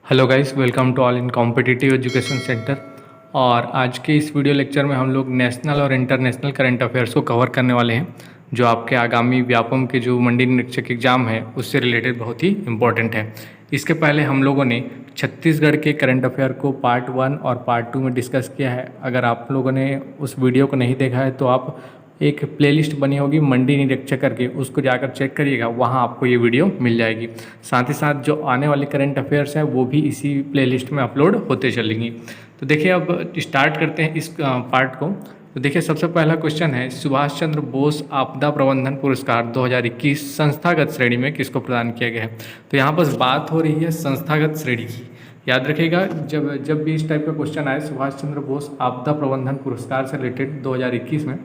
Hello guys, welcome to all in competitive education centre. और आज के इस वीडियो लेक्चर में हम लोग नेशनल और इंटरनेशनल करंट अफेयर्स को कवर करने वाले हैं, जो आपके आगामी व्यापम के जो मंडी निरीक्षक एग्ज़ाम है उससे रिलेटेड बहुत ही इम्पोर्टेंट है। इसके पहले हम लोगों ने छत्तीसगढ़ के करंट अफेयर को पार्ट 1 और पार्ट 2 में डिस्कस किया है। अगर आप लोगों ने उस वीडियो को नहीं देखा है तो आप एक प्लेलिस्ट बनी होगी मंडी निरीक्षक करके, उसको जाकर चेक करिएगा, वहाँ आपको ये वीडियो मिल जाएगी। साथ ही साथ जो आने वाले करंट अफेयर्स हैं वो भी इसी प्लेलिस्ट में अपलोड होते चलेंगी। तो देखिए, अब स्टार्ट करते हैं इस पार्ट को। तो देखिए, सबसे पहला क्वेश्चन है, सुभाष चंद्र बोस आपदा प्रबंधन पुरस्कार 2021 संस्थागत श्रेणी में किसको प्रदान किया गया है। तो यहाँ पर बात हो रही है संस्थागत श्रेणी की। याद रखिएगा, जब भी इस टाइप का क्वेश्चन आए सुभाष चंद्र बोस आपदा प्रबंधन पुरस्कार से रिलेटेड 2021 में,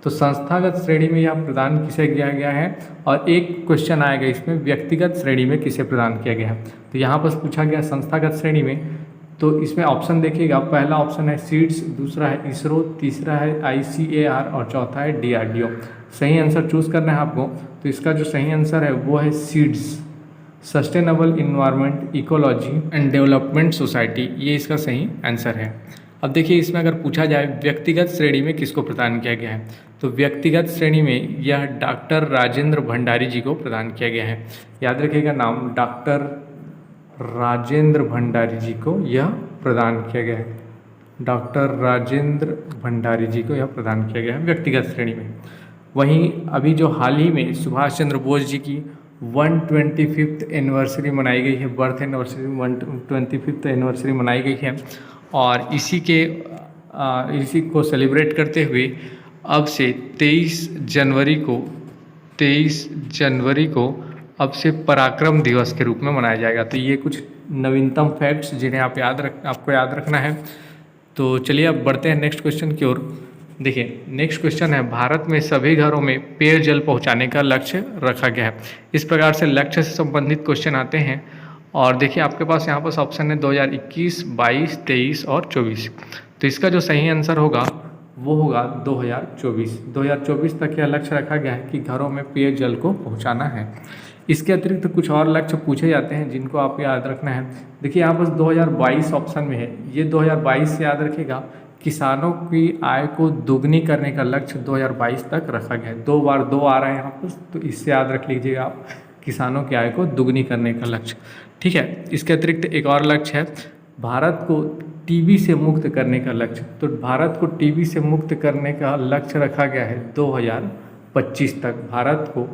तो संस्थागत श्रेणी में यह प्रदान किसे किया गया है, और एक क्वेश्चन आएगा इसमें व्यक्तिगत श्रेणी में किसे प्रदान किया गया है। तो यहाँ पर पूछा गया संस्थागत श्रेणी में, तो इसमें ऑप्शन देखिएगा, पहला ऑप्शन है सीड्स, दूसरा है इसरो, तीसरा है ICAR और चौथा है DRDO। सही आंसर चूज़ करना है आपको। तो इसका जो सही आंसर है वो है seeds, sustainable environment ecology and development society, ये इसका सही आंसर है। अब देखिए, इसमें अगर पूछा जाए व्यक्तिगत श्रेणी में किसको प्रदान किया गया है, तो व्यक्तिगत श्रेणी में यह डॉक्टर राजेंद्र भंडारी जी को प्रदान किया गया है। याद रखिएगा नाम, डॉक्टर राजेंद्र भंडारी जी को यह प्रदान किया गया है। डॉक्टर राजेंद्र भंडारी जी को यह प्रदान किया गया है व्यक्तिगत श्रेणी में। वहीं अभी जो हाल ही में सुभाष चंद्र बोस जी की 125th एनिवर्सरी मनाई गई है, बर्थ एनिवर्सरी 125th एनिवर्सरी मनाई गई है, और इसी को सेलिब्रेट करते हुए अब से 23 जनवरी को अब से पराक्रम दिवस के रूप में मनाया जाएगा। तो ये कुछ नवीनतम फैक्ट्स जिन्हें आपको याद रखना है। तो चलिए अब बढ़ते हैं नेक्स्ट क्वेश्चन की ओर। देखिए, नेक्स्ट क्वेश्चन है, भारत में सभी घरों में पेयजल पहुंचाने का लक्ष्य रखा गया है। इस प्रकार से लक्ष्य से संबंधित क्वेश्चन आते हैं। और देखिए, आपके पास यहाँ पर ऑप्शन है 2021, 22, 23 और 24। तो इसका जो सही आंसर होगा वो होगा 2024। 2024 तक यह लक्ष्य रखा गया है कि घरों में पेयजल को पहुँचाना है। इसके अतिरिक्त कुछ और लक्ष्य पूछे जाते हैं जिनको आप याद रखना है। देखिए, यहाँ पर 2022 ऑप्शन में है, ये 2022 से याद रखिएगा, किसानों की आय को दुगनी करने का लक्ष्य 2022 तक रखा गया है। 2 बार 2 आ रहा है यहाँ पर, तो इससे याद रख लीजिएगा आप, किसानों की आय को दुगनी करने का लक्ष्य। ठीक है, इसके अतिरिक्त एक और लक्ष्य है, भारत को टीबी से मुक्त करने का लक्ष्य। तो भारत को टीबी से मुक्त करने का लक्ष्य रखा गया है 2025 तक। भारत को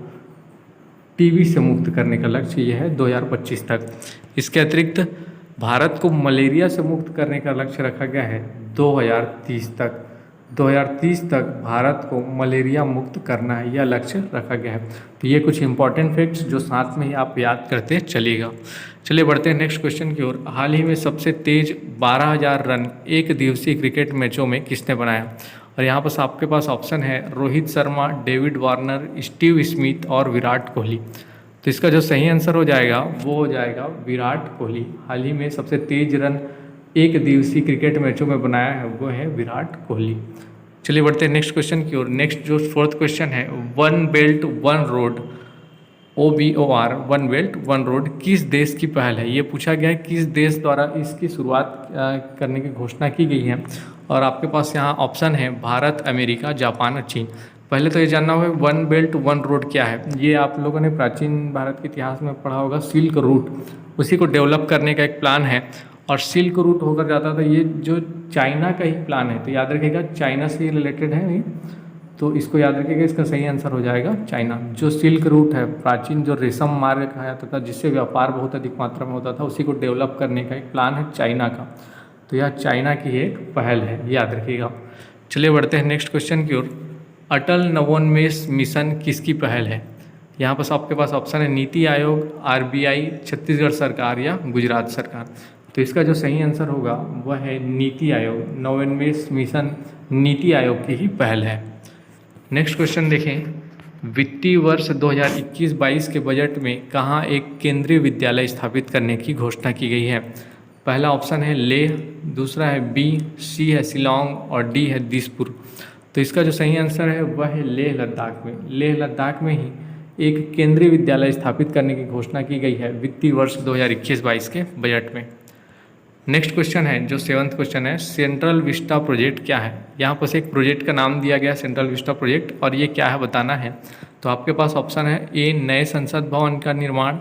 टीबी से मुक्त करने का लक्ष्य यह है 2025 तक। इसके अतिरिक्त भारत को मलेरिया से मुक्त करने का लक्ष्य रखा गया है 2030 तक। 2030 तक भारत को मलेरिया मुक्त करना है, यह लक्ष्य रखा गया है। तो ये कुछ इंपॉर्टेंट फैक्ट्स जो साथ में ही आप याद करते चलिएगा। चलिए बढ़ते हैं नेक्स्ट क्वेश्चन की ओर। हाल ही में सबसे तेज 12,000 रन एक दिवसीय क्रिकेट मैचों में किसने बनाया। और यहाँ पर आपके पास ऑप्शन है Rohit Sharma, David Warner, Steve Smith और विराट कोहली। तो इसका जो सही आंसर हो जाएगा वो हो जाएगा विराट कोहली। हाल ही में सबसे तेज रन एक दिवसीय क्रिकेट मैचों में बनाया है वो है विराट कोहली। चलिए बढ़ते हैं नेक्स्ट क्वेश्चन की ओर। नेक्स्ट जो फोर्थ क्वेश्चन है, one belt one road OBOR, one belt one road किस देश की पहल है। ये पूछा गया है किस देश द्वारा इसकी शुरुआत करने की घोषणा की गई है। और आपके पास यहाँ ऑप्शन है भारत, अमेरिका, जापान और चीन। पहले तो ये जानना होगा वन बेल्ट वन रोड क्या है। ये आप लोगों ने प्राचीन भारत के इतिहास में पढ़ा होगा, सिल्क रूट, उसी को डेवलप करने का एक प्लान है। और सिल्क रूट होकर जाता था, ये जो चाइना का ही प्लान है। तो याद रखिएगा चाइना से रिलेटेड है नहीं, तो इसको याद रखिएगा, इसका सही आंसर हो जाएगा चाइना। जो सिल्क रूट है, प्राचीन जो रेशम मार्ग कहा जाता था जिससे व्यापार बहुत अधिक मात्रा में होता था, उसी को डेवलप करने का एक प्लान है चाइना का। तो यह चाइना की एक पहल है, याद रखिएगा। चलिए बढ़ते हैं नेक्स्ट क्वेश्चन की ओर। अटल नवोन्मेष मिशन किसकी पहल है। यहाँ पर आपके पास ऑप्शन है नीति आयोग, RBI, छत्तीसगढ़ सरकार या गुजरात सरकार। तो इसका जो सही आंसर होगा वह है नीति आयोग। नवोन्मेष मिशन नीति आयोग की ही पहल है। नेक्स्ट क्वेश्चन देखें, वित्तीय वर्ष 2021-22 के बजट में कहाँ एक केंद्रीय विद्यालय स्थापित करने की घोषणा की गई है। पहला ऑप्शन है लेह, दूसरा है B, C है शिलोंग और D है दिसपुर। तो इसका जो सही आंसर है वह है लेह लद्दाख में। लेह लद्दाख में ही एक केंद्रीय विद्यालय स्थापित करने की घोषणा की गई है वित्तीय वर्ष 2021-22 के बजट में। नेक्स्ट क्वेश्चन है जो 7th क्वेश्चन है, सेंट्रल विस्टा प्रोजेक्ट क्या है। यहाँ पर एक प्रोजेक्ट का नाम दिया गया सेंट्रल विस्टा प्रोजेक्ट, और ये क्या है बताना है। तो आपके पास ऑप्शन है ए नए संसद भवन का निर्माण,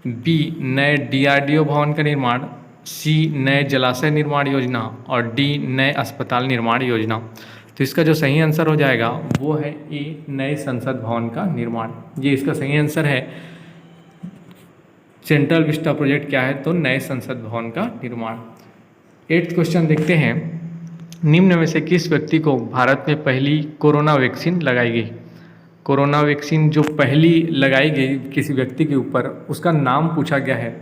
बी नए DRDO भवन का निर्माण, सी नए जलाशय निर्माण योजना, और डी नए अस्पताल निर्माण योजना। तो इसका जो सही आंसर हो जाएगा वो है ए नए संसद भवन का निर्माण। ये इसका सही आंसर है। सेंट्रल विस्टा प्रोजेक्ट क्या है, तो नए संसद भवन का निर्माण। 8th क्वेश्चन देखते हैं, निम्न में से किस व्यक्ति को भारत में पहली कोरोना वैक्सीन लगाई गई। कोरोना वैक्सीन जो पहली लगाई गई किसी व्यक्ति के ऊपर, उसका नाम पूछा गया है,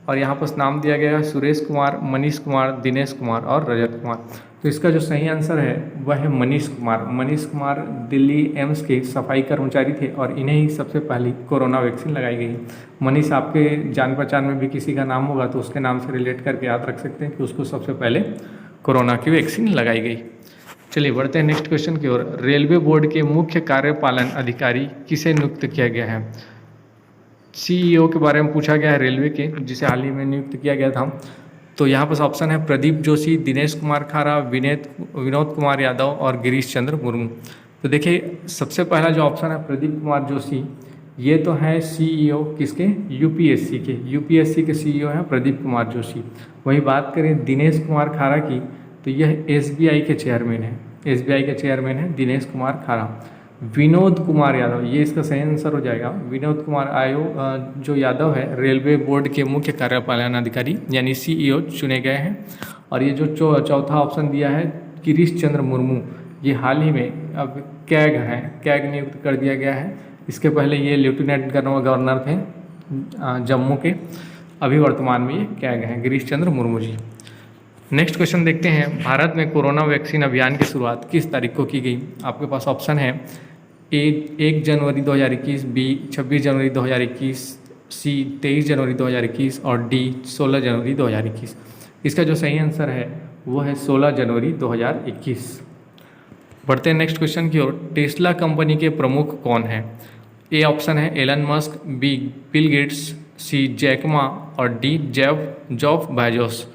और यहाँ पर नाम दिया गया है सुरेश कुमार, मनीष कुमार, दिनेश कुमार और रजत कुमार। तो इसका जो सही आंसर है वह है मनीष कुमार। मनीष कुमार दिल्ली एम्स के सफाई कर्मचारी थे, और इन्हें ही सबसे पहली कोरोना वैक्सीन लगाई गई। मनीष, आपके जान पहचान में भी किसी का नाम होगा तो उसके नाम से रिलेट करके याद रख सकते हैं कि उसको सबसे पहले कोरोना की वैक्सीन लगाई गई। चलिए बढ़ते हैं नेक्स्ट क्वेश्चन की ओर। रेलवे बोर्ड के मुख्य कार्यपालन अधिकारी किसे नियुक्त किया गया है। CEO के बारे में पूछा गया है रेलवे के, जिसे हाल ही में नियुक्त किया गया था। तो यहाँ पर ऑप्शन है प्रदीप जोशी, दिनेश कुमार खारा, विनोद कुमार यादव और गिरीश चंद्र मुर्मू। तो देखिए सबसे पहला जो ऑप्शन है प्रदीप कुमार जोशी, ये तो है CEO किसके, UPSC के। UPSC के CEO हैं प्रदीप कुमार जोशी। वही बात करें दिनेश कुमार खारा की, तो यह SBI के चेयरमैन है। SBI के चेयरमैन है दिनेश कुमार खारा। विनोद कुमार यादव, ये इसका सही आंसर हो जाएगा। विनोद कुमार जो यादव है रेलवे बोर्ड के मुख्य कार्यपालन अधिकारी यानी CEO चुने गए हैं। और ये जो चौथा ऑप्शन दिया है गिरीश चंद्र मुर्मू, ये हाल ही में अब कैग हैं, कैग नियुक्त कर दिया गया है। इसके पहले ये लेफ्टिनेंट गवर्नर थे जम्मू के, अभी वर्तमान में ये कैग हैं गिरीश चंद्र मुर्मू जी। नेक्स्ट क्वेश्चन देखते हैं, भारत में कोरोना वैक्सीन अभियान की शुरुआत किस तारीख को की गई। आपके पास ऑप्शन है ए 1 जनवरी 2021, बी 26 जनवरी 2021, सी 23 जनवरी 2021 और डी 16 जनवरी 2021। इसका जो सही आंसर है वो है 16 जनवरी 2021। बढ़ते हैं नेक्स्ट क्वेश्चन की ओर। टेस्ला कंपनी के प्रमुख कौन हैं। ए ऑप्शन है Elon Musk, B Bill Gates, C Jack Ma और डी जॉफ बेजोस।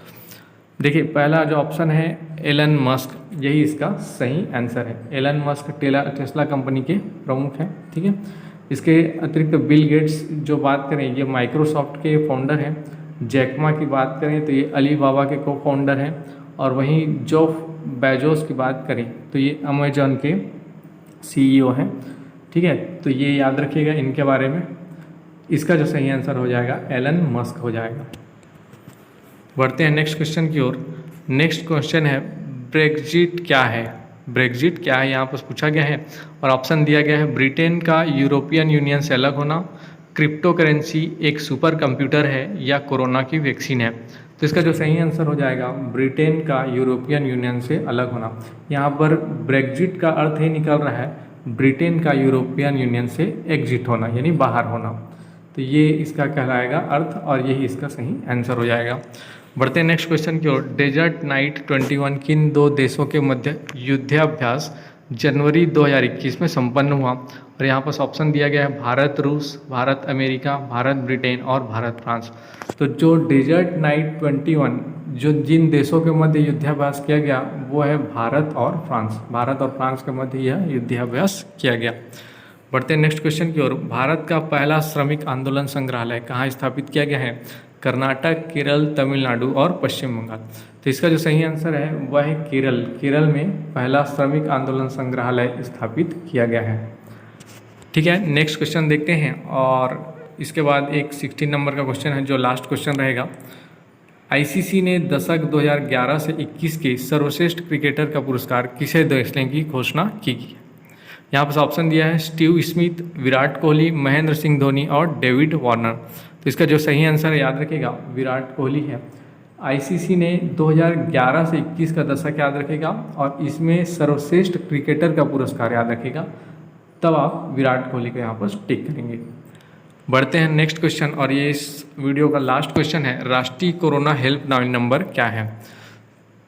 देखिए पहला जो ऑप्शन है एलन मस्क, यही इसका सही आंसर है। एलन मस्क टेस्ला कंपनी के प्रमुख हैं, ठीक है। इसके अतिरिक्त बिल गेट्स जो बात करें ये माइक्रोसॉफ्ट के फाउंडर हैं। जैकमा की बात करें तो ये अलीबाबा के को फाउंडर हैं। और वहीं जॉफ बेजोस की बात करें तो ये अमेजॉन के CEO हैं, ठीक है। तो ये याद रखिएगा इनके बारे में। इसका जो सही आंसर हो जाएगा एलन मस्क हो जाएगा। बढ़ते हैं नेक्स्ट क्वेश्चन की ओर। नेक्स्ट क्वेश्चन है ब्रेक्जिट क्या है। ब्रेक्जिट क्या है यहाँ पर पूछा गया है, और ऑप्शन दिया गया है ब्रिटेन का यूरोपियन यूनियन से अलग होना, क्रिप्टो करेंसी एक सुपर कंप्यूटर है, या कोरोना की वैक्सीन है। तो इसका जो सही आंसर हो जाएगा ब्रिटेन का यूरोपियन यूनियन से अलग होना। यहाँ पर ब्रेक्जिट का अर्थ ही निकल रहा है ब्रिटेन का यूरोपियन यूनियन से एग्जिट होना यानी बाहर होना। तो ये इसका कहलाएगा अर्थ, और यही इसका सही आंसर हो जाएगा। बढ़ते हैं नेक्स्ट क्वेश्चन की ओर। डेजर्ट नाइट 21 किन दो देशों के मध्य युद्धाभ्यास जनवरी 2021 में संपन्न हुआ। और यहाँ पर ऑप्शन दिया गया है भारत रूस, भारत अमेरिका, भारत ब्रिटेन और भारत फ्रांस। तो जो डेजर्ट नाइट 21 जो जिन देशों के मध्य युद्धाभ्यास किया गया वो है भारत और फ्रांस। भारत और फ्रांस के मध्य यह युद्धाभ्यास किया गया। बढ़ते हैं नेक्स्ट क्वेश्चन की ओर। भारत का पहला श्रमिक आंदोलन संग्रहालय कहाँ स्थापित किया गया है। कर्नाटक, केरल, तमिलनाडु और पश्चिम बंगाल। तो इसका जो सही आंसर है वह है केरल। केरल में पहला श्रमिक आंदोलन संग्रहालय स्थापित किया गया है, ठीक है। नेक्स्ट क्वेश्चन देखते हैं, और इसके बाद एक 16 नंबर का क्वेश्चन है जो लास्ट क्वेश्चन रहेगा। ICC ने दशक 2011 से 21 के सर्वश्रेष्ठ क्रिकेटर का पुरस्कार किसे देने की घोषणा की। यहाँ पर ऑप्शन दिया है स्टीव स्मिथ, विराट कोहली, महेंद्र सिंह धोनी और डेविड वार्नर। तो इसका जो सही आंसर याद रखेगा विराट कोहली है। ICC ने 2011 से 21 का दशक याद रखेगा और इसमें सर्वश्रेष्ठ क्रिकेटर का पुरस्कार याद रखेगा, तब आप विराट कोहली को यहाँ पर टिक करेंगे। बढ़ते हैं नेक्स्ट क्वेश्चन, और ये इस वीडियो का लास्ट क्वेश्चन है। राष्ट्रीय कोरोना हेल्पलाइन नंबर क्या है।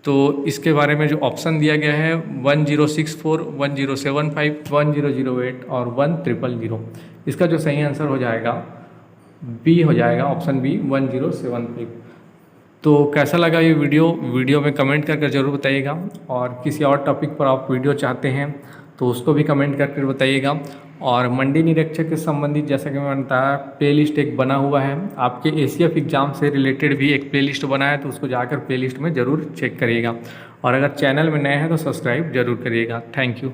तो इसके बारे में जो ऑप्शन दिया गया है 1064, 1075, 1008 और 1000। इसका जो सही आंसर हो जाएगा बी हो जाएगा, ऑप्शन बी 1075। तो कैसा लगा ये वीडियो में कमेंट करके ज़रूर बताइएगा, और किसी और टॉपिक पर आप वीडियो चाहते हैं तो उसको भी कमेंट करके बताइएगा। और मंडी निरीक्षक के संबंधित जैसा कि मैंने बताया, प्लेलिस्ट एक बना हुआ है, आपके एसीएफ एग्ज़ाम से रिलेटेड भी एक प्लेलिस्ट बना है, तो उसको जाकर प्लेलिस्ट में ज़रूर चेक करिएगा। और अगर चैनल में नए हैं तो सब्सक्राइब जरूर करिएगा। Thank you.